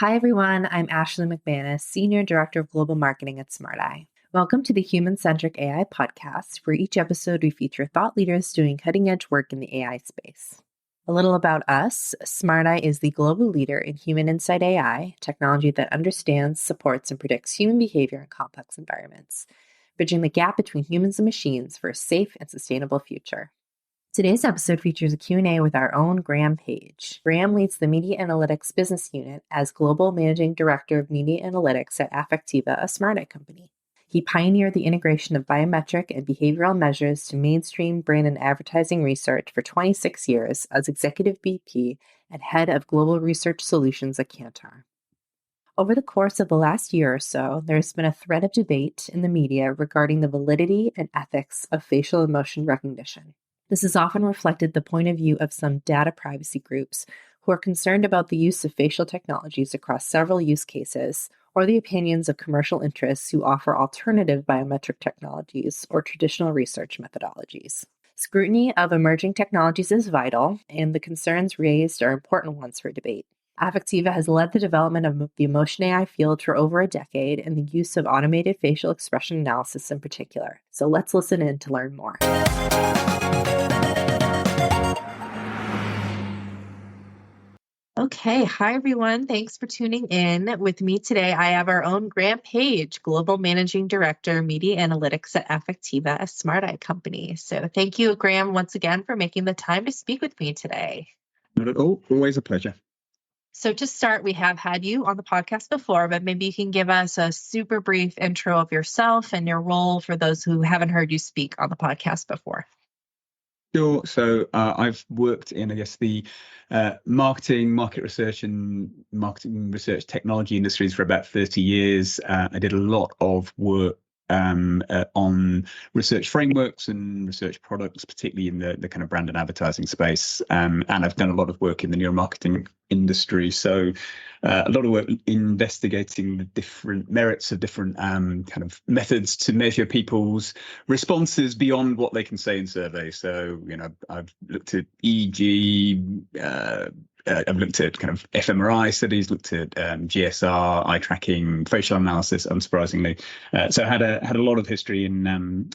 Hi, everyone. I'm Ashley McManus, Senior Director of Global Marketing at SmartEye. Welcome to the Human-Centric AI podcast, where each episode we feature thought leaders doing cutting-edge work in the AI space. A little about us. SmartEye is the global leader in human insight AI, technology that understands, supports, and predicts human behavior in complex environments, bridging the gap between humans and machines for a safe and sustainable future. Today's episode features a Q&A with our own Graham Page. Graham leads the Media Analytics business unit as Global Managing Director of Media Analytics at Affectiva, a SmartEye company. He pioneered the integration of biometric and behavioral measures to mainstream brand and advertising research for 26 years as Executive VP and Head of Global Research Solutions at Kantar. Over the course of the last year or so, there's been a thread of debate in the media regarding the validity and ethics of facial and motion recognition. This has often reflected the point of view of some data privacy groups who are concerned about the use of facial technologies across several use cases, or the opinions of commercial interests who offer alternative biometric technologies or traditional research methodologies. Scrutiny of emerging technologies is vital, and the concerns raised are important ones for debate. Affectiva has led the development of the emotion AI field for over a decade and the use of automated facial expression analysis in particular. So let's listen in to learn more. Okay. Hi, everyone. Thanks for tuning in. With me today, I have our own Graham Page, Global Managing Director, Media Analytics at Affectiva, a SmartEye company. So thank you, Graham, once again for making the time to speak with me today. Not at all. Always a pleasure. So to start, we have had you on the podcast before, but maybe you can give us a super brief intro of yourself and your role for those who haven't heard you speak on the podcast before. Sure. So I've worked in, the marketing, market research and marketing research technology industries for about 30 years. I did a lot of work on research frameworks and research products, particularly in the kind of brand and advertising space. And I've done a lot of work in the neuromarketing industry. So a lot of work investigating the different merits of different kind of methods to measure people's responses beyond what they can say in surveys. So, I've looked at EEG, I've looked at kind of fMRI studies, looked at GSR, eye tracking, facial analysis, unsurprisingly. So I had a lot of history in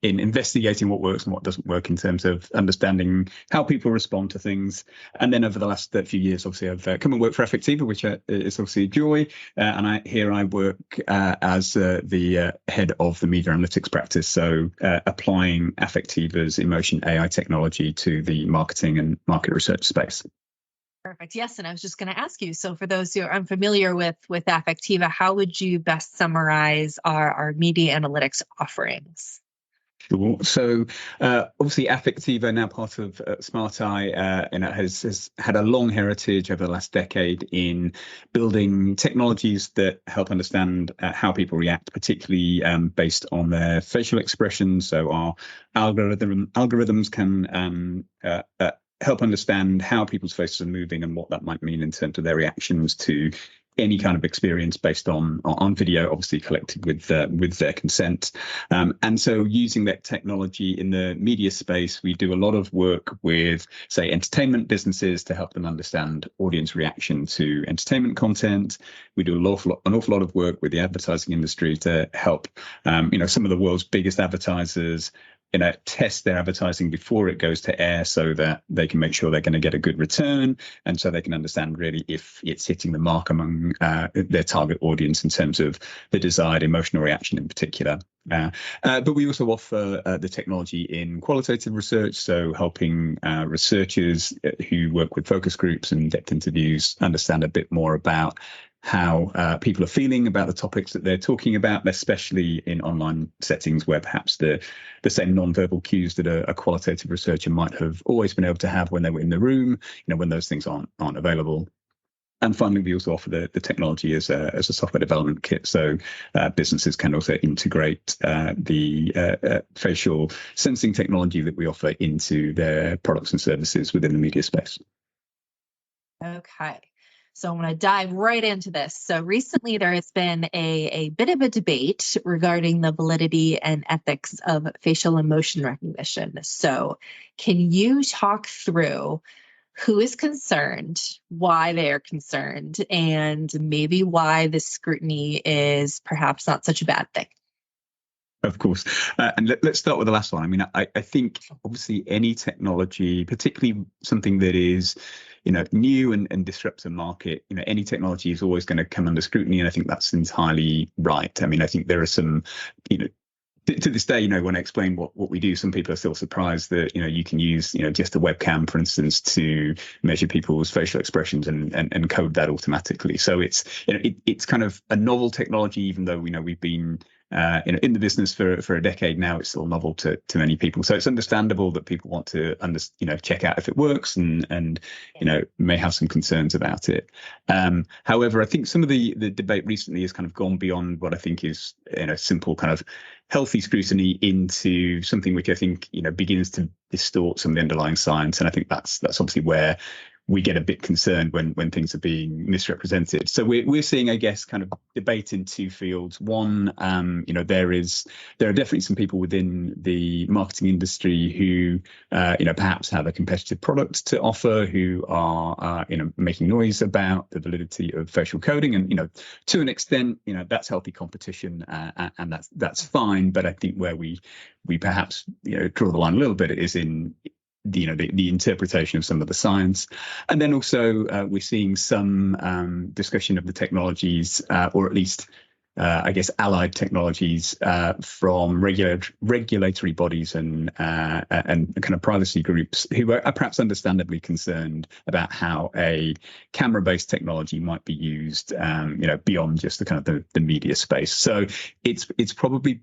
investigating what works and what doesn't work in terms of understanding how people respond to things. And then over the last few years, obviously, I've come and worked for Affectiva, which is obviously a joy. And I work as the head of the media analytics practice. So applying Affectiva's emotion AI technology to the marketing and market research space. Perfect. Yes. And I was just going to ask you, so for those who are unfamiliar with Affectiva, how would you best summarize our media analytics offerings? Sure. So obviously Affectiva, now part of SmartEye, has had a long heritage over the last decade in building technologies that help understand how people react, particularly based on their facial expressions. So our algorithms can help understand how people's faces are moving and what that might mean in terms of their reactions to any kind of experience based on video, obviously collected with their consent. And so using that technology in the media space, we do a lot of work with, say, entertainment businesses to help them understand audience reaction to entertainment content. We do an awful lot of work with the advertising industry to help, some of the world's biggest advertisers test their advertising before it goes to air so that they can make sure they're going to get a good return. And so they can understand really if it's hitting the mark among their target audience in terms of the desired emotional reaction in particular. But we also offer the technology in qualitative research, so helping researchers who work with focus groups and depth interviews understand a bit more about how people are feeling about the topics that they're talking about, especially in online settings where perhaps the same non-verbal cues that a qualitative researcher might have always been able to have when they were in the room, when those things aren't available. And finally, we also offer the technology as a software development kit, so businesses can also integrate the facial sensing technology that we offer into their products and services within the media space. Okay. So I'm going to dive right into this. So recently there has been a bit of a debate regarding the validity and ethics of facial emotion recognition. So can you talk through who is concerned, why they are concerned, and maybe why this scrutiny is perhaps not such a bad thing. Of course. And let's start with the last one. I mean, I think obviously any technology, particularly something that is, new and disrupts a market, any technology is always going to come under scrutiny. And I think that's entirely right. I mean, I think there are some, to this day, when I explain what we do, some people are still surprised that, you can use, just a webcam, for instance, to measure people's facial expressions and code that automatically. So it's kind of a novel technology, even though, we've been in the business for a decade now. It's still novel to many people. So it's understandable that people want to check out if it works and may have some concerns about it. However, I think some of the debate recently has kind of gone beyond what I think is simple kind of healthy scrutiny into something which I think begins to distort some of the underlying science. And I think that's obviously where we get a bit concerned when things are being misrepresented. So we're seeing, I guess, kind of debate in two fields. One, there are definitely some people within the marketing industry who, perhaps have a competitive product to offer, who are, making noise about the validity of facial coding, and to an extent, that's healthy competition, and that's fine. But I think where we perhaps draw the line a little bit is in the interpretation of some of the science. And then also we're seeing some discussion of the technologies, or at least I guess allied technologies from regulatory bodies and kind of privacy groups who are perhaps understandably concerned about how a camera-based technology might be used beyond just the kind of the media space. So it's probably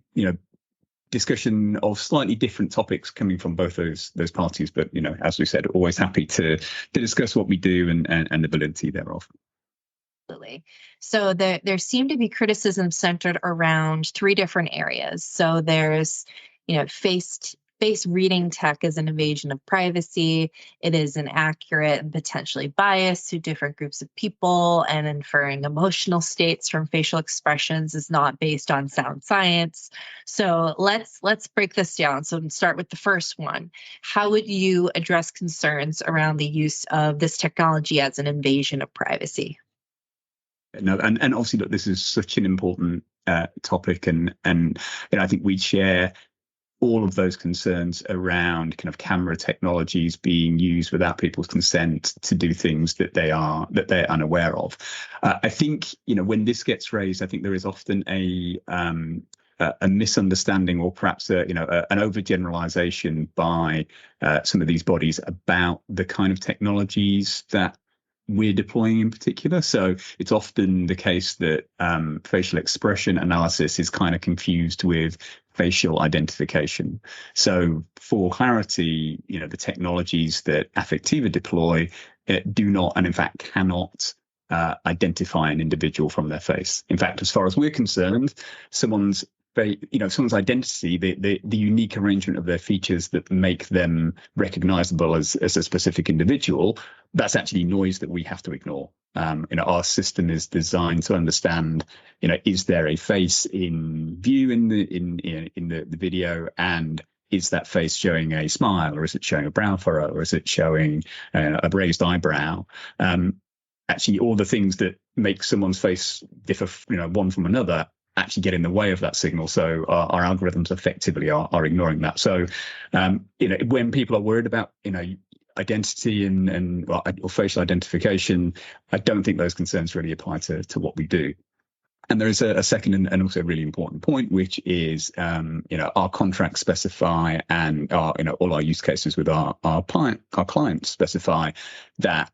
discussion of slightly different topics coming from both those parties, but as we said, always happy to discuss what we do and the validity thereof. Absolutely. So there seem to be criticism centered around three different areas. So there's face reading tech as an invasion of privacy. It is inaccurate and potentially biased to different groups of people, and inferring emotional states from facial expressions is not based on sound science. So let's break this down. So start with the first one. How would you address concerns around the use of this technology as an invasion of privacy? No, and obviously, look, this is such an important topic, and I think we share all of those concerns around kind of camera technologies being used without people's consent to do things that they're unaware of. I think when this gets raised, I think there is often a misunderstanding, or perhaps an overgeneralization by some of these bodies about the kind of technologies that we're deploying in particular. So it's often the case that facial expression analysis is kind of confused with facial identification. So for clarity, the technologies that Affectiva deploy do not, and in fact cannot, identify an individual from their face. In fact, as far as we're concerned, someone's identity, the unique arrangement of their features that make them recognizable as a specific individual, that's actually noise that we have to ignore. Our system is designed to understand, is there a face in view in the video, and is that face showing a smile, or is it showing a brow furrow, or is it showing a raised eyebrow? Actually, all the things that make someone's face differ, one from another, actually get in the way of that signal. So our algorithms effectively are ignoring that. So when people are worried about identity or facial identification, I don't think those concerns really apply to what we do. And there is a second and also a really important point, which is, our contracts specify, and all our use cases with our clients specify that,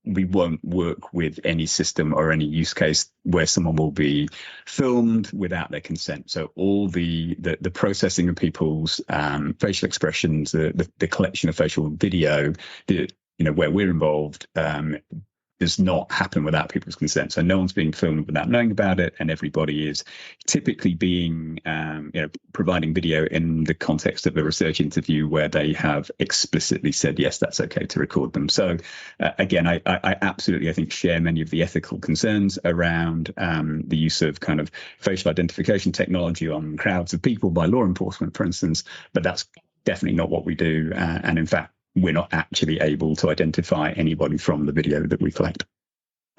we won't work with any system or any use case where someone will be filmed without their consent. So all the processing of people's facial expressions, the collection of facial video, where we're involved, does not happen without people's consent. So no one's being filmed without knowing about it, and everybody is typically being, providing video in the context of a research interview where they have explicitly said, yes, that's okay to record them. So again, I absolutely, I think, share many of the ethical concerns around the use of kind of facial identification technology on crowds of people by law enforcement, for instance, but that's definitely not what we do. And in fact, we're not actually able to identify anybody from the video that we collect.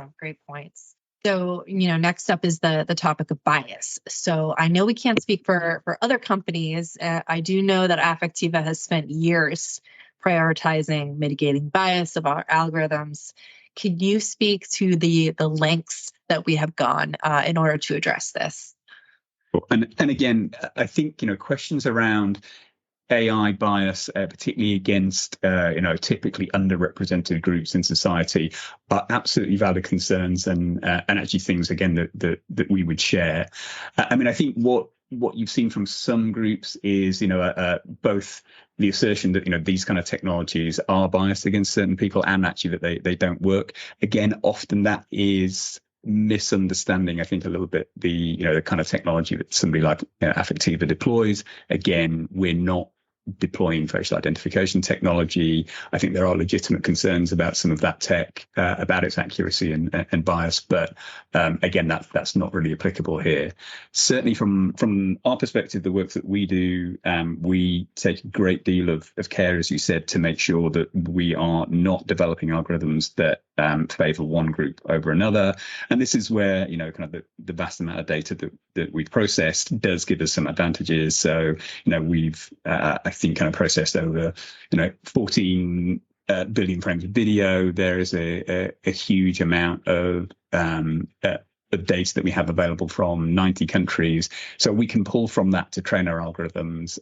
Oh, great points. So, next up is the topic of bias. So I know we can't speak for other companies. I do know that Affectiva has spent years prioritizing mitigating bias of our algorithms. Can you speak to the lengths that we have gone in order to address this? And again, I think questions around AI bias, particularly against typically underrepresented groups in society, are absolutely valid concerns, and actually things again that we would share. I mean, I think what you've seen from some groups is both the assertion that these kind of technologies are biased against certain people, and actually that they don't work. Again, often that is misunderstanding, I think, a little bit the kind of technology that somebody like Affectiva deploys. Again, we're not deploying facial identification technology. I think there are legitimate concerns about some of that tech, about its accuracy and bias, but again, that's not really applicable here. Certainly from our perspective, the work that we do, we take a great deal of care, as you said, to make sure that we are not developing algorithms that favor one group over another. And this is where kind of the vast amount of data that we've processed does give us some advantages. So we've I think kind of processed over 14 billion frames of video. There is a huge amount of data that we have available from 90 countries. So we can pull from that to train our algorithms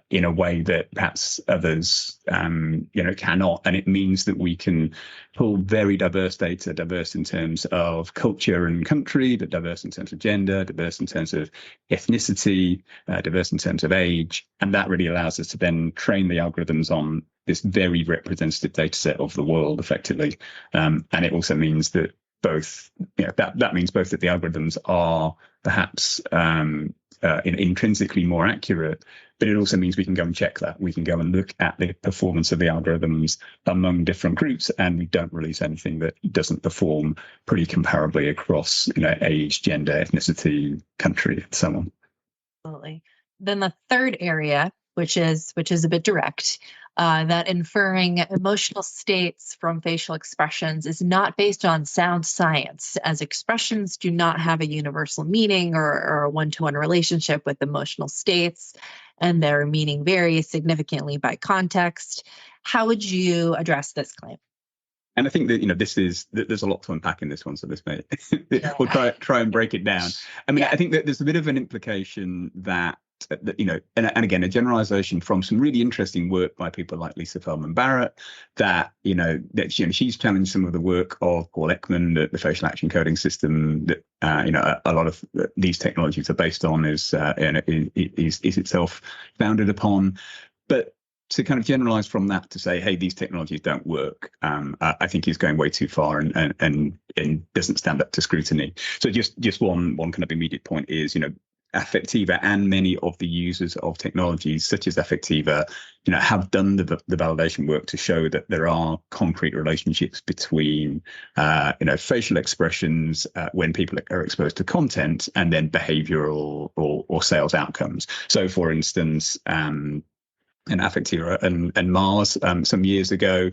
in a way that perhaps others cannot. And it means that we can pull very diverse data, diverse in terms of culture and country, but diverse in terms of gender, diverse in terms of ethnicity, diverse in terms of age. And that really allows us to then train the algorithms on this very representative data set of the world effectively. And it also means that that means both that the algorithms are perhaps intrinsically more accurate, but it also means we can go and check that. We can go and look at the performance of the algorithms among different groups, and we don't release anything that doesn't perform pretty comparably across age, gender, ethnicity, country, and so on. Absolutely. Then the third area, which is a bit direct, that inferring emotional states from facial expressions is not based on sound science, as expressions do not have a universal meaning or a one-to-one relationship with emotional states, and their meaning varies significantly by context. How would you address this claim? And I think that there's a lot to unpack in this one, so this may we'll try and break it down. I mean, I think that there's a bit of an implication that and again, a generalization from some really interesting work by people like Lisa Feldman Barrett, that she's challenged some of the work of Paul Ekman, the facial action coding system that a lot of these technologies are based on is itself founded upon, but to kind of generalize from that to say, hey, these technologies don't work, I think is going way too far and doesn't stand up to scrutiny. So just one kind of immediate point is, Affectiva and many of the users of technologies such as Affectiva, have done the validation work to show that there are concrete relationships between, facial expressions when people are exposed to content, and then behavioral or sales outcomes. So, for instance, and Affectiva and Mars some years ago,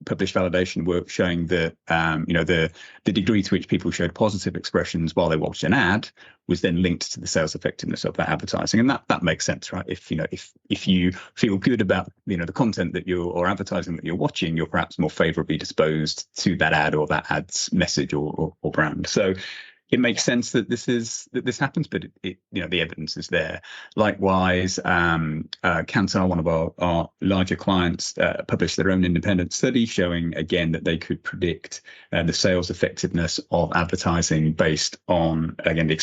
published validation work showing that the degree to which people showed positive expressions while they watched an ad was then linked to the sales effectiveness of that advertising, and that makes sense, right? If you feel good about the content that or advertising that you're watching, you're perhaps more favorably disposed to that ad or that ad's message or brand. So it makes sense that this happens, but the evidence is there. Likewise, Kantar, one of our larger clients, published their own independent study showing again that they could predict the sales effectiveness of advertising based on, again, the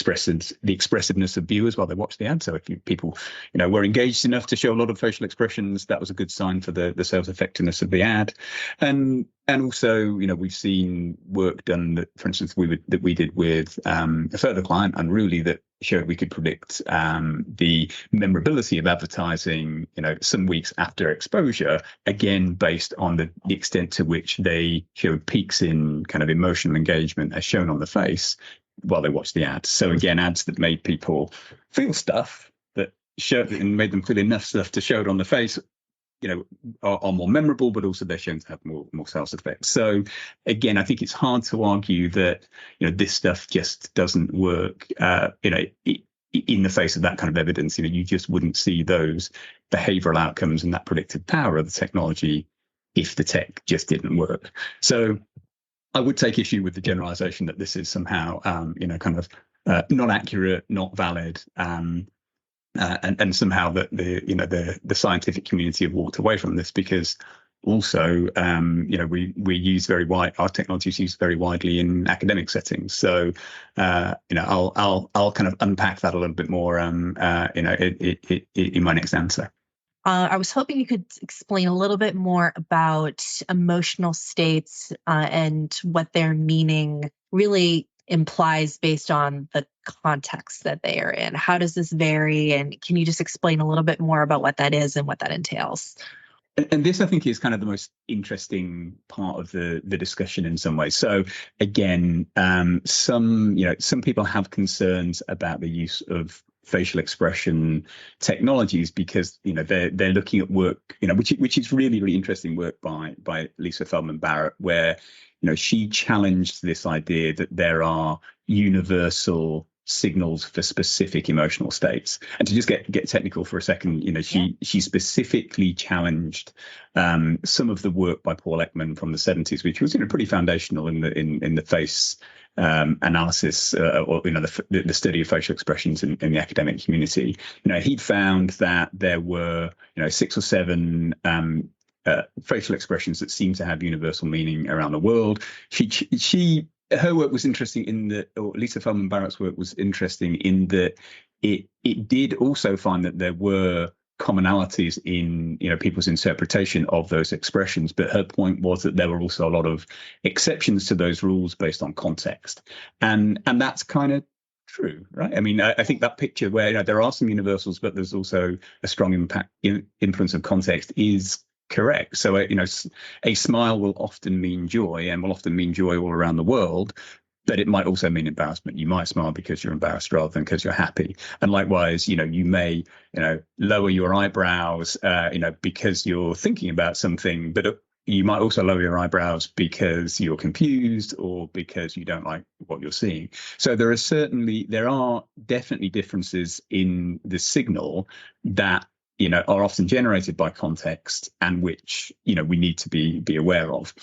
expressiveness of viewers while they watch the ad. So if people were engaged enough to show a lot of facial expressions, that was a good sign for the sales effectiveness of the ad. And also, we've seen work done that, for instance, we did with a further client, Unruly, that showed we could predict the memorability of advertising, some weeks after exposure, again, based on the extent to which they showed peaks in kind of emotional engagement as shown on the face while they watched the ads. So again, ads that made people feel stuff, that showed and made them feel enough stuff to show it on the face, are more memorable, but also they're shown to have more sales effects. So again, I think it's hard to argue that this stuff just doesn't work. In the face of that kind of evidence, you just wouldn't see those behavioral outcomes and that predictive power of the technology if the tech just didn't work. So I would take issue with the generalization that this is somehow, kind of not accurate, not valid, and somehow that the scientific community have walked away from this, because also, our technology is used very widely in academic settings. So, I'll kind of unpack that a little bit more, in my next answer. I was hoping you could explain a little bit more about emotional states and what their meaning really implies based on the context that they are in. How does this vary? And can you just explain a little bit more about what that is and what that entails? And this, I think, is kind of the most interesting part of the discussion in some ways. So again, some people have concerns about the use of facial expression technologies because they're looking at work which is really, really interesting work by Lisa Feldman Barrett, where she challenged this idea that there are universal signals for specific emotional states. And to just get technical for a second, she specifically challenged some of the work by Paul Ekman from the 70s, which was pretty foundational in the face analysis or the study of facial expressions in the academic community. He'd found that there were 6 or 7 facial expressions that seem to have universal meaning around the world. Her work was interesting or Lisa Feldman Barrett's work was interesting in that it did also find that there were commonalities in people's interpretation of those expressions, but her point was that there were also a lot of exceptions to those rules based on context, and that's kind of true, right? I mean, I think that picture where there are some universals, but there's also a strong influence of context is correct. So, a smile will often mean joy and will often mean joy all around the world, but it might also mean embarrassment. You might smile because you're embarrassed rather than because you're happy. And likewise, you may, lower your eyebrows, because you're thinking about something, but you might also lower your eyebrows because you're confused or because you don't like what you're seeing. So there are definitely differences in the signal that are often generated by context and which, we need to be aware of.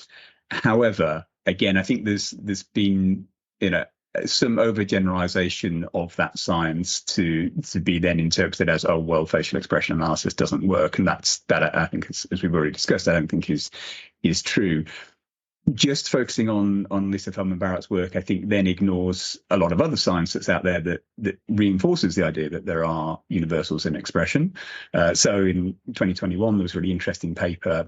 However, again, I think there's been, some overgeneralization of that science to be then interpreted as, oh, well, facial expression analysis doesn't work. And that I think, as we've already discussed, I don't think is true. Just focusing on Lisa Feldman Barrett's work, I think then ignores a lot of other science that's out there that reinforces the idea that there are universals in expression. So in 2021, there was a really interesting paper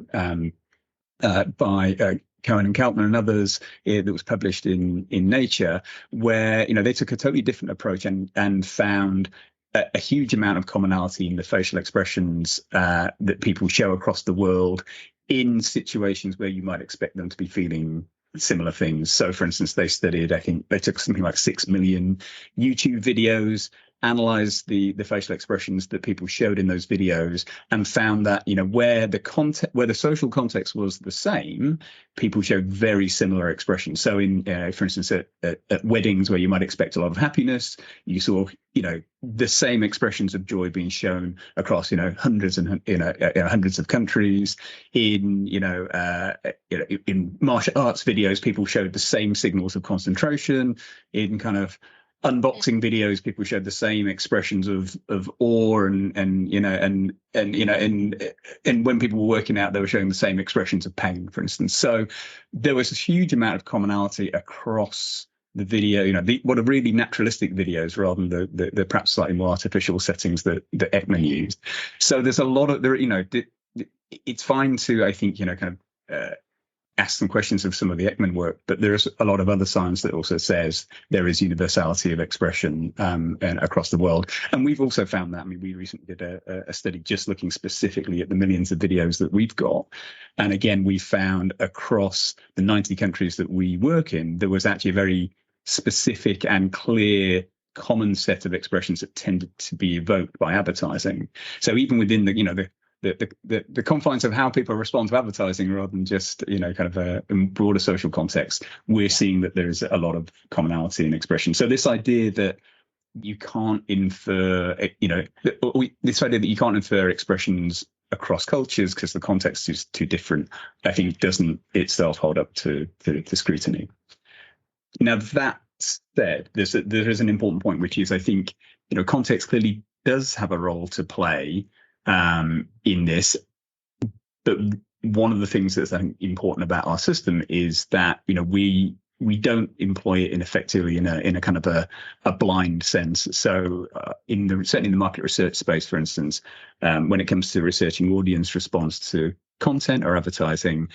by Cohen and Keltner and others that was published in Nature, where they took a totally different approach and found a huge amount of commonality in the facial expressions that people show across the world in situations where you might expect them to be feeling similar things. So, for instance, they studied, I think they took something like 6 million YouTube videos, analyzed the facial expressions that people showed in those videos, and found that where the social context was the same, people showed very similar expressions. So in for instance at weddings where you might expect a lot of happiness, you saw the same expressions of joy being shown across hundreds of countries. In in martial arts videos, people showed the same signals of concentration. In kind of unboxing videos, people showed the same expressions of awe and when people were working out, they were showing the same expressions of pain, for instance. So there was a huge amount of commonality across the video, what are really naturalistic videos rather than the perhaps slightly more artificial settings that Ekman used. So there's a lot of it's fine to, I think, kind of ask some questions of some of the Ekman work, but there's a lot of other science that also says there is universality of expression and across the world. And we've also found that. I mean, we recently did a study just looking specifically at the millions of videos that we've got. And again, we found across the 90 countries that we work in, there was actually a very specific and clear common set of expressions that tended to be evoked by advertising. So even within the the confines of how people respond to advertising rather than just, kind of a broader social context, we're seeing that there's a lot of commonality in expression. So this idea that you can't infer, this idea that you can't infer expressions across cultures because the context is too different, I think doesn't itself hold up to scrutiny. Now, that said, there is an important point, which is I think, context clearly does have a role to play in this. But one of the things that's, I think, important about our system is that, we don't employ it effectively in a kind of a blind sense. So certainly in the market research space, for instance, when it comes to researching audience response to content or advertising,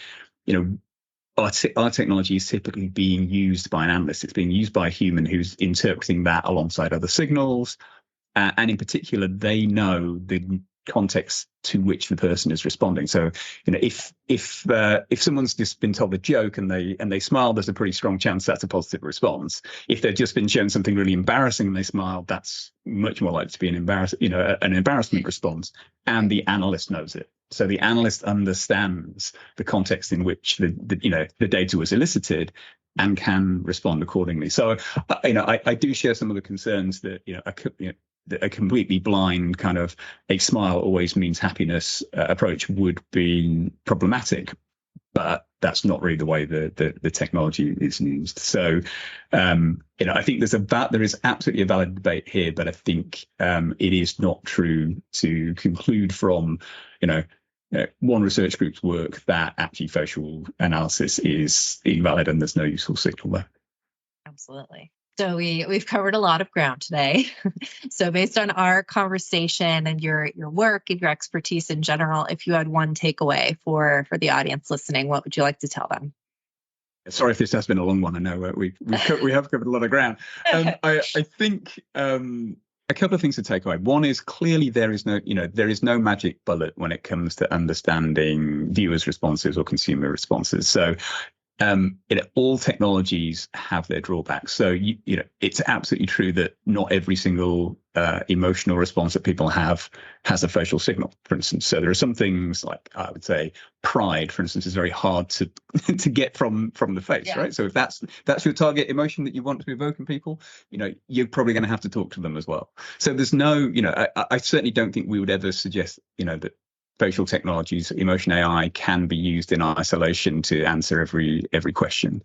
our technology is typically being used by an analyst. It's being used by a human who's interpreting that alongside other signals. And in particular, they know the context to which the person is responding. So, if someone's just been told a joke and they smile, there's a pretty strong chance that's a positive response. If they've just been shown something really embarrassing and they smile, that's much more likely to be an embarrassment response. And the analyst knows it. So the analyst understands the context in which the data was elicited and can respond accordingly. So, I do share some of the concerns that a completely blind kind of a smile always means happiness approach would be problematic, but that's not really the way the technology is used. So, I think there is absolutely a valid debate here, but I think it is not true to conclude from, one research group's work that actually facial analysis is invalid and there's no useful signal there. Absolutely. So we've covered a lot of ground today. So based on our conversation and your work and your expertise in general, if you had one takeaway for the audience listening, what would you like to tell them? Sorry if this has been a long one. I know we have covered a lot of ground. I think a couple of things to take away. One is clearly there is no magic bullet when it comes to understanding viewers' responses or consumer responses. So all technologies have their drawbacks. So it's absolutely true that not every single emotional response that people have has a facial signal, for instance. So there are some things like, I would say, pride, for instance, is very hard to to get from the face, right? So if that's your target emotion that you want to evoke in people, you're probably going to have to talk to them as well. So there's no, I certainly don't think we would ever suggest, that facial technologies, emotion AI, can be used in isolation to answer every question.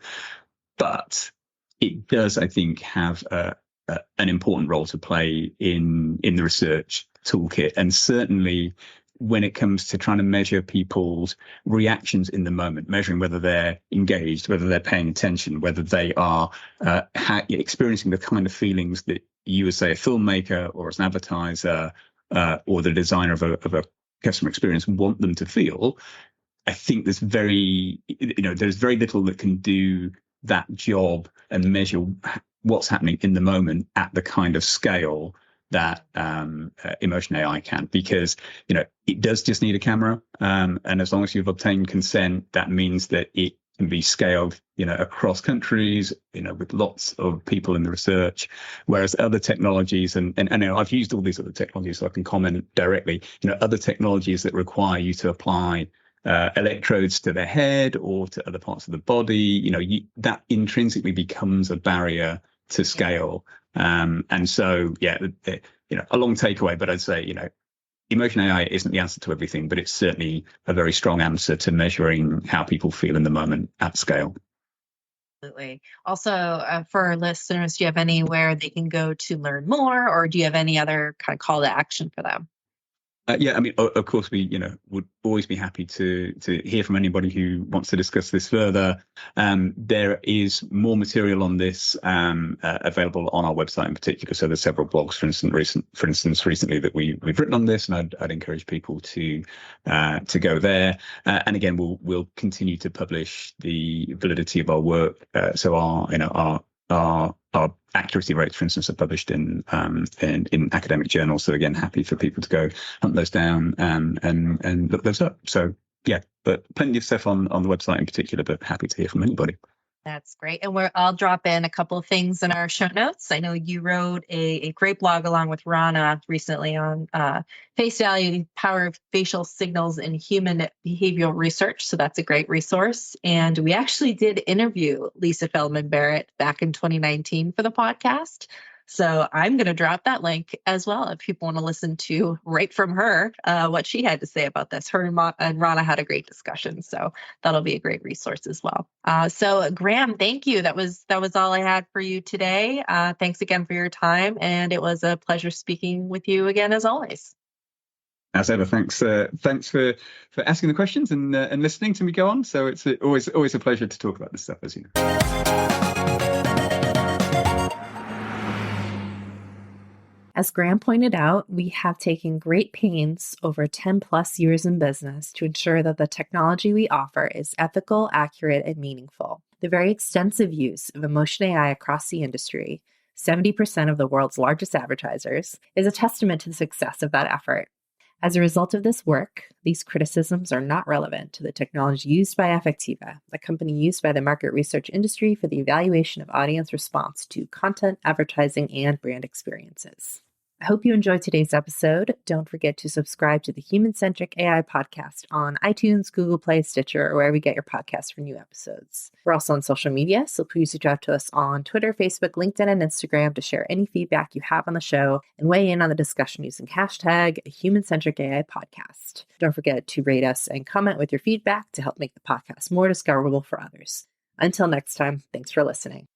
But it does, I think, have an important role to play in the research toolkit. And certainly when it comes to trying to measure people's reactions in the moment, measuring whether they're engaged, whether they're paying attention, whether they are experiencing the kind of feelings that you as, say, a filmmaker or as an advertiser or the designer of a customer experience want them to feel, I think there's very little that can do that job and measure what's happening in the moment at the kind of scale that emotion AI can, because it does just need a camera, and as long as you've obtained consent, that means that it can be scaled across countries, with lots of people in the research, whereas other technologies, and I've used all these other technologies so I can comment directly, other technologies that require you to apply electrodes to the head or to other parts of the body, that intrinsically becomes a barrier to scale. And so, a long takeaway, but I'd say, emotion AI isn't the answer to everything, but it's certainly a very strong answer to measuring how people feel in the moment at scale. Absolutely. Also, for our listeners, do you have anywhere they can go to learn more, or do you have any other kind of call to action for them? Of course, we would always be happy to hear from anybody who wants to discuss this further. There is more material on this available on our website in particular. So there's several blogs, for instance, recently that we've written on this, and I'd encourage people to go there. And again, we'll continue to publish the validity of our work. So our accuracy rates, for instance, are published in academic journals. So again, happy for people to go hunt those down and look those up. So but plenty of stuff on the website in particular, but happy to hear from anybody. That's great. And I'll drop in a couple of things in our show notes. I know you wrote a great blog along with Rana recently on face value, the power of facial signals in human behavioral research. So that's a great resource. And we actually did interview Lisa Feldman Barrett back in 2019 for the podcast. So I'm going to drop that link as well if people want to listen to right from her what she had to say about this. Her and Rana had a great discussion. So that'll be a great resource as well. So Graham, thank you. That was all I had for you today. Thanks again for your time, and it was a pleasure speaking with you again as always. As ever, thanks for asking the questions and listening to me go on. So it's always a pleasure to talk about this stuff, as you know. As Graham pointed out, we have taken great pains over 10 plus years in business to ensure that the technology we offer is ethical, accurate, and meaningful. The very extensive use of emotion AI across the industry, 70% of the world's largest advertisers, is a testament to the success of that effort. As a result of this work, these criticisms are not relevant to the technology used by Affectiva, a company used by the market research industry for the evaluation of audience response to content, advertising, and brand experiences. I hope you enjoyed today's episode. Don't forget to subscribe to the Human Centric AI podcast on iTunes, Google Play, Stitcher, or wherever you get your podcasts for new episodes. We're also on social media, so please reach out to us on Twitter, Facebook, LinkedIn, and Instagram to share any feedback you have on the show and weigh in on the discussion using hashtag Human Centric AI podcast. Don't forget to rate us and comment with your feedback to help make the podcast more discoverable for others. Until next time, thanks for listening.